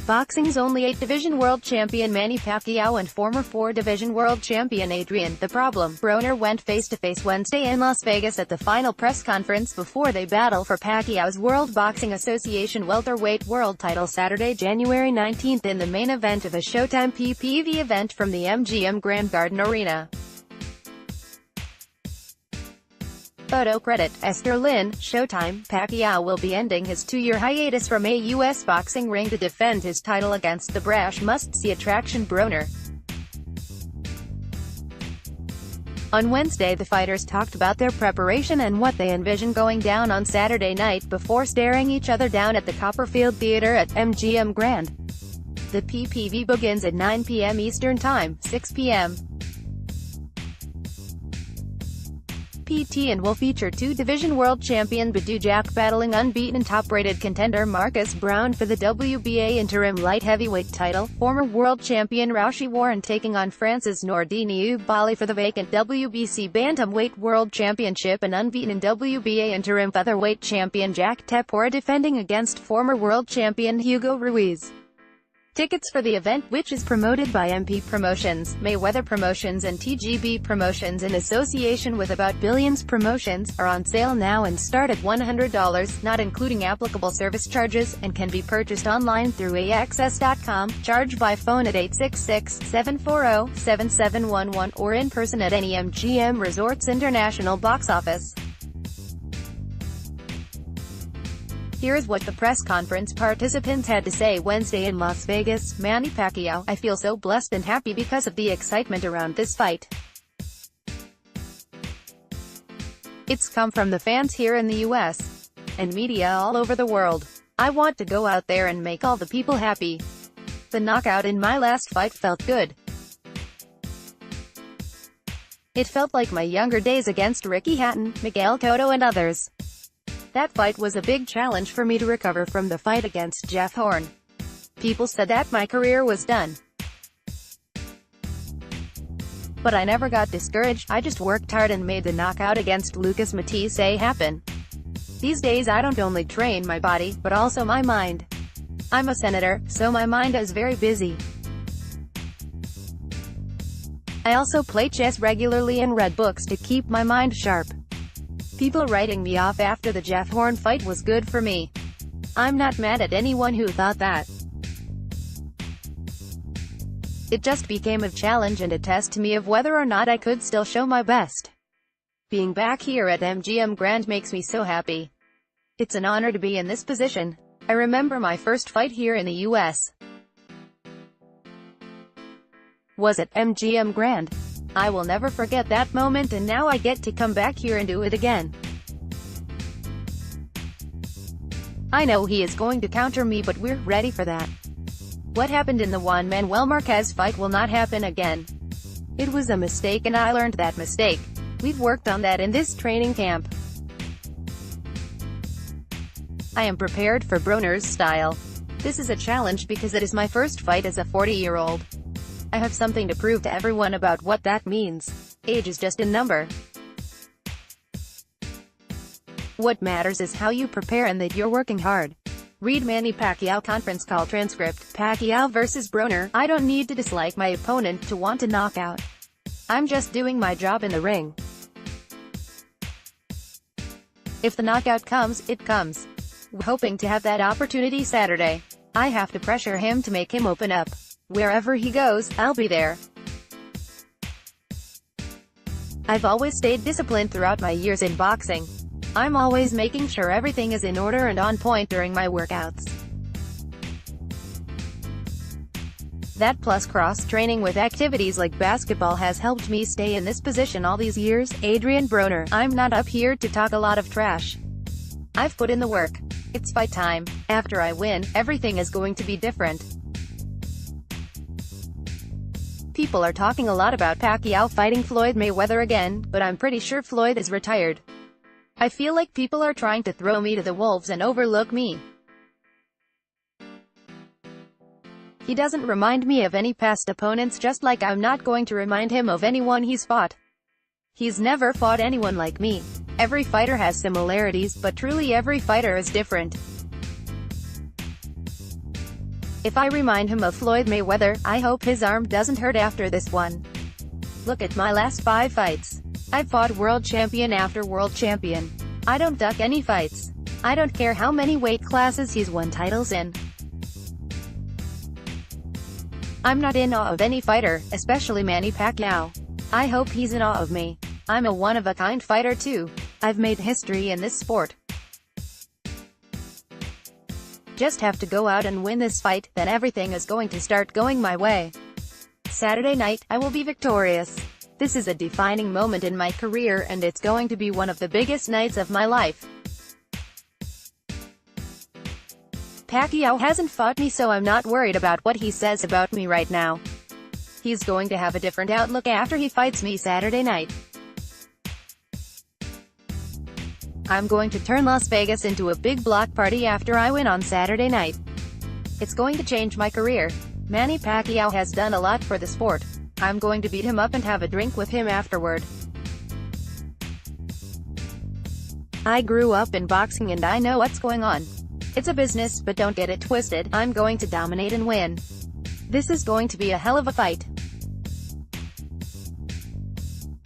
Boxing's only 8-division world champion Manny Pacquiao and former 4-division world champion Adrien "The Problem" Broner went face-to-face Wednesday in Las Vegas at the final press conference before they battle for Pacquiao's World Boxing Association welterweight world title Saturday, January 19 in the main event of a SHOWTIME PPV event from the MGM Grand Garden Arena. Photo credit, Esther Lin, Showtime. Pacquiao will be ending his 2-year hiatus from a U.S. boxing ring to defend his title against the brash must-see attraction Broner. On Wednesday, the fighters talked about their preparation and what they envision going down on Saturday night before staring each other down at the Copperfield Theater at MGM Grand. The PPV begins at 9 p.m. Eastern Time, 6 p.m. PT and will feature 2-division world champion Badou Jack battling unbeaten top-rated contender Marcus Browne for the WBA interim light heavyweight title, former world champion Raushi Warren taking on France's Nordine Oubaali for the vacant WBC bantamweight world championship, and unbeaten WBA interim featherweight champion Jack Tepora defending against former world champion Hugo Ruiz. Tickets for the event, which is promoted by MP Promotions, Mayweather Promotions and TGB Promotions in association with About Billions Promotions, are on sale now and start at $100, not including applicable service charges, and can be purchased online through AXS.com, charge by phone at 866-740-7711, or in person at any MGM Resorts International box office. Here's what the press conference participants had to say Wednesday in Las Vegas. Manny Pacquiao: "I feel so blessed and happy because of the excitement around this fight. It's come from the fans here in the US and media all over the world. I want to go out there and make all the people happy. The knockout in my last fight felt good. It felt like my younger days against Ricky Hatton, Miguel Cotto and others. That fight was a big challenge for me to recover from the fight against Jeff Horn. People said that my career was done. But I never got discouraged. I just worked hard and made the knockout against Lucas Matisse happen. These days I don't only train my body, but also my mind. I'm a senator, so my mind is very busy. I also play chess regularly and read books to keep my mind sharp. People writing me off after the Jeff Horn fight was good for me. I'm not mad at anyone who thought that. It just became a challenge and a test to me of whether or not I could still show my best. Being back here at MGM Grand makes me so happy. It's an honor to be in this position. I remember my first fight here in the US was at MGM Grand. I will never forget that moment, and now I get to come back here and do it again. I know he is going to counter me, but we're ready for that. What happened in the Juan Manuel Marquez fight will not happen again. It was a mistake and I learned that mistake. We've worked on that in this training camp. I am prepared for Broner's style. This is a challenge because it is my first fight as a 40-year-old. I have something to prove to everyone about what that means. Age is just a number. What matters is how you prepare and that you're working hard." Read Manny Pacquiao conference call transcript. Pacquiao vs. Broner: "I don't need to dislike my opponent to want a knockout. I'm just doing my job in the ring. If the knockout comes, it comes. We're hoping to have that opportunity Saturday. I have to pressure him to make him open up. Wherever he goes, I'll be there. I've always stayed disciplined throughout my years in boxing. I'm always making sure everything is in order and on point during my workouts. That plus cross-training with activities like basketball has helped me stay in this position all these years." Adrien Broner: "I'm not up here to talk a lot of trash. I've put in the work. It's fight time. After I win, everything is going to be different. People are talking a lot about Pacquiao fighting Floyd Mayweather again, but I'm pretty sure Floyd is retired. I feel like people are trying to throw me to the wolves and overlook me. He doesn't remind me of any past opponents, just like I'm not going to remind him of anyone he's fought. He's never fought anyone like me. Every fighter has similarities, but truly every fighter is different. If I remind him of Floyd Mayweather, I hope his arm doesn't hurt after this one. Look at my last 5 fights. I've fought world champion after world champion. I don't duck any fights. I don't care how many weight classes he's won titles in. I'm not in awe of any fighter, especially Manny Pacquiao. I hope he's in awe of me. I'm a one-of-a-kind fighter too. I've made history in this sport. Just have to go out and win this fight, then everything is going to start going my way. Saturday night, I will be victorious. This is a defining moment in my career and it's going to be one of the biggest nights of my life. Pacquiao hasn't fought me, so I'm not worried about what he says about me right now. He's going to have a different outlook after he fights me Saturday night. I'm going to turn Las Vegas into a big block party after I win on Saturday night. It's going to change my career. Manny Pacquiao has done a lot for the sport. I'm going to beat him up and have a drink with him afterward. I grew up in boxing and I know what's going on. It's a business, but don't get it twisted. I'm going to dominate and win. This is going to be a hell of a fight.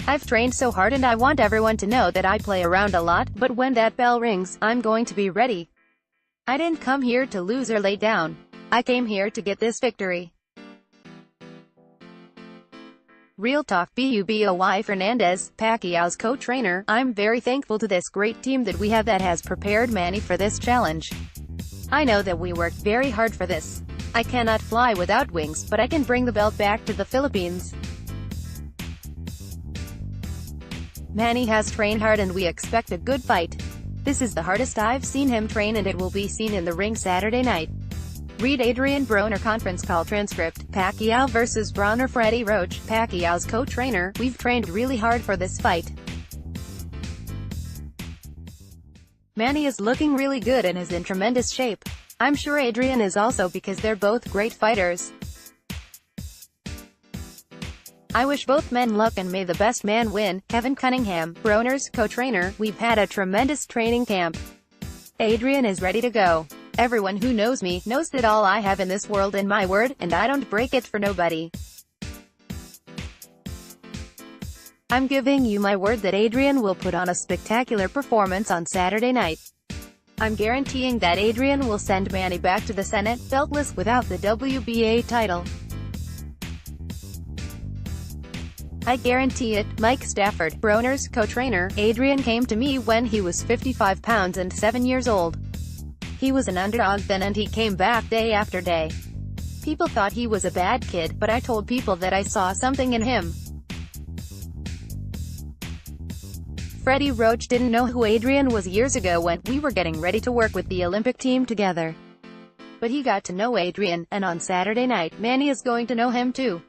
I've trained so hard and I want everyone to know that I play around a lot, but when that bell rings, I'm going to be ready. I didn't come here to lose or lay down. I came here to get this victory. Real talk. Buboy Fernandez, Pacquiao's co-trainer. I'm very thankful to this great team that we have that has prepared Manny for this challenge. I know that we worked very hard for this. I cannot fly without wings, but I can bring the belt back to the Philippines. Manny has trained hard and we expect a good fight. This is the hardest I've seen him train and it will be seen in the ring Saturday night. Read Adrien Broner conference call transcript. Pacquiao vs. Broner. Freddie Roach, Pacquiao's co-trainer. We've trained really hard for this fight. Manny is looking really good and is in tremendous shape. I'm sure Adrien is also, because they're both great fighters. I wish both men luck and may the best man win. Kevin Cunningham, Broner's co-trainer. We've had a tremendous training camp. Adrien is ready to go. Everyone who knows me knows that all I have in this world is my word, and I don't break it for nobody. I'm giving you my word that Adrien will put on a spectacular performance on Saturday night. I'm guaranteeing that Adrien will send Manny back to the Senate, beltless, without the WBA title. I guarantee it. Mike Stafford, Broner's co-trainer. Adrien came to me when he was 55 pounds and 7 years old. He was an underdog then and he came back day after day. People thought he was a bad kid, but I told people that I saw something in him. Freddie Roach didn't know who Adrien was years ago when we were getting ready to work with the Olympic team together. But he got to know Adrien, and on Saturday night, Manny is going to know him too.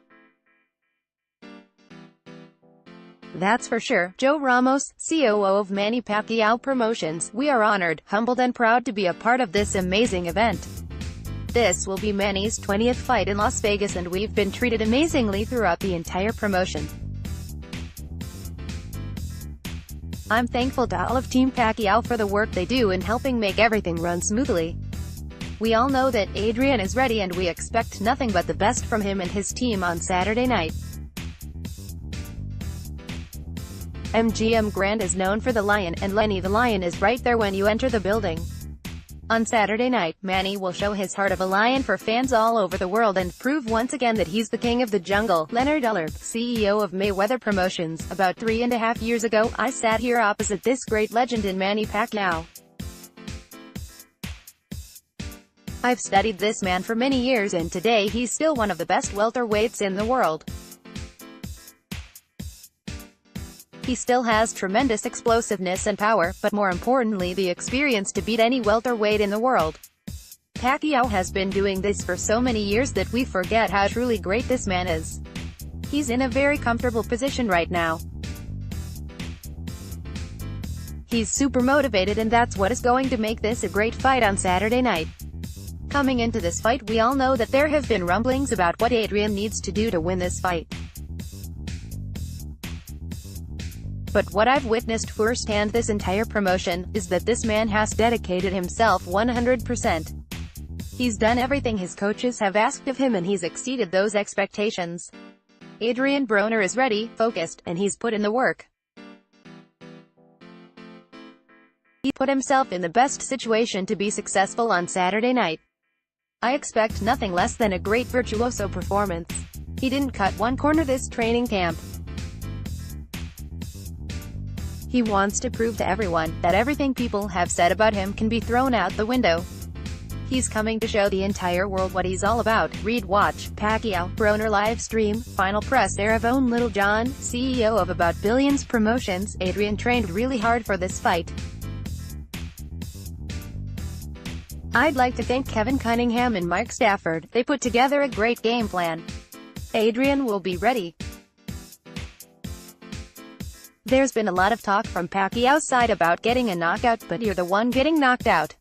That's for sure. Joe Ramos, COO of Manny Pacquiao Promotions. We are honored, humbled and proud to be a part of this amazing event. This will be Manny's 20th fight in Las Vegas and we've been treated amazingly throughout the entire promotion. I'm thankful to all of Team Pacquiao for the work they do in helping make everything run smoothly. We all know that Adrien is ready and we expect nothing but the best from him and his team on Saturday night. MGM Grand is known for the Lion, and Lenny the Lion is right there when you enter the building. On Saturday night, Manny will show his heart of a lion for fans all over the world and prove once again that he's the king of the jungle. Leonard Uller, CEO of Mayweather Promotions. About 3.5 years ago, I sat here opposite this great legend in Manny Pacquiao. I've studied this man for many years and today he's still one of the best welterweights in the world. He still has tremendous explosiveness and power, but more importantly the experience to beat any welterweight in the world. Pacquiao has been doing this for so many years that we forget how truly great this man is. He's in a very comfortable position right now. He's super motivated and that's what is going to make this a great fight on Saturday night. Coming into this fight we all know that there have been rumblings about what Adrien needs to do to win this fight. But what I've witnessed firsthand this entire promotion, is that this man has dedicated himself 100%. He's done everything his coaches have asked of him and he's exceeded those expectations. Adrien Broner is ready, focused, and he's put in the work. He put himself in the best situation to be successful on Saturday night. I expect nothing less than a great virtuoso performance. He didn't cut one corner this training camp. He wants to prove to everyone that everything people have said about him can be thrown out the window. He's coming to show the entire world what he's all about. Read, watch, Pacquiao, Broner live stream, final press air of own Little John, CEO of About Billions Promotions. Adrien trained really hard for this fight. I'd like to thank Kevin Cunningham and Mike Stafford. They put together a great game plan. Adrien will be ready. There's been a lot of talk from Pacquiao's side about getting a knockout, but you're the one getting knocked out.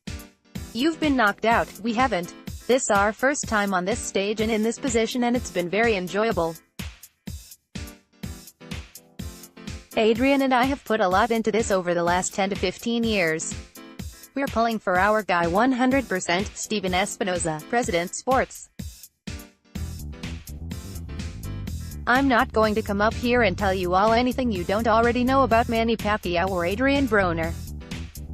You've been knocked out, we haven't. This our first time on this stage and in this position, and it's been very enjoyable. Adrien and I have put a lot into this over the last 10 to 15 years. We're pulling for our guy 100%, Steven Espinoza, President Sports. I'm not going to come up here and tell you all anything you don't already know about Manny Pacquiao or Adrien Broner.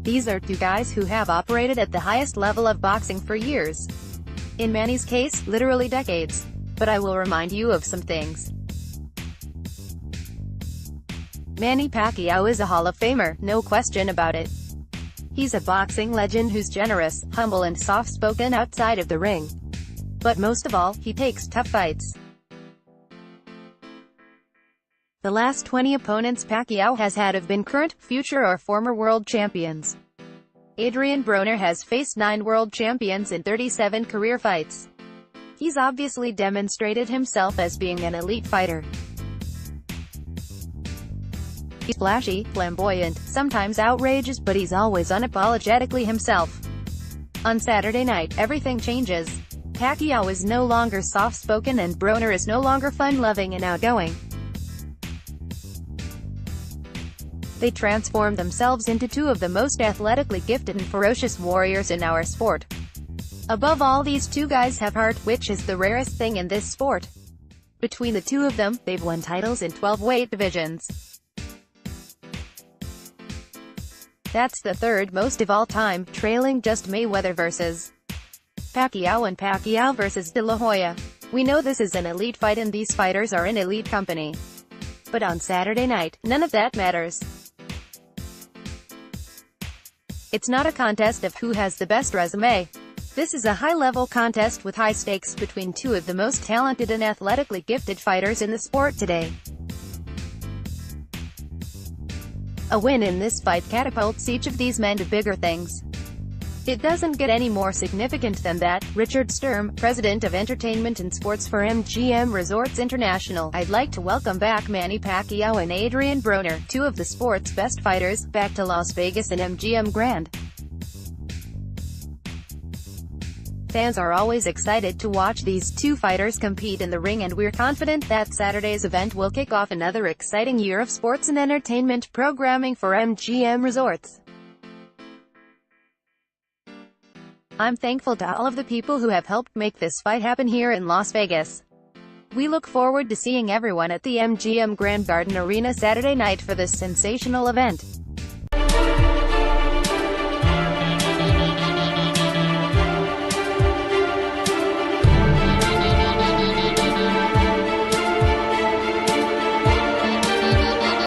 These are two guys who have operated at the highest level of boxing for years. In Manny's case, literally decades. But I will remind you of some things. Manny Pacquiao is a Hall of Famer, no question about it. He's a boxing legend who's generous, humble and soft-spoken outside of the ring. But most of all, he takes tough fights. The last 20 opponents Pacquiao has had have been current, future or former world champions. Adrien Broner has faced 9 world champions in 37 career fights. He's obviously demonstrated himself as being an elite fighter. He's flashy, flamboyant, sometimes outrageous, but he's always unapologetically himself. On Saturday night, everything changes. Pacquiao is no longer soft-spoken and Broner is no longer fun-loving and outgoing. They transformed themselves into two of the most athletically gifted and ferocious warriors in our sport. Above all, these two guys have heart, which is the rarest thing in this sport. Between the two of them, they've won titles in 12 weight divisions. That's the third most of all time, trailing just Mayweather vs. Pacquiao and Pacquiao vs. De La Hoya. We know this is an elite fight and these fighters are in elite company. But on Saturday night, none of that matters. It's not a contest of who has the best resume. This is a high-level contest with high stakes between two of the most talented and athletically gifted fighters in the sport today. A win in this fight catapults each of these men to bigger things. It doesn't get any more significant than that. Richard Sturm, President of Entertainment and Sports for MGM Resorts International. I'd like to welcome back Manny Pacquiao and Adrien Broner, two of the sport's best fighters, back to Las Vegas and MGM Grand. Fans are always excited to watch these two fighters compete in the ring, and we're confident that Saturday's event will kick off another exciting year of sports and entertainment programming for MGM Resorts. I'm thankful to all of the people who have helped make this fight happen here in Las Vegas. We look forward to seeing everyone at the MGM Grand Garden Arena Saturday night for this sensational event.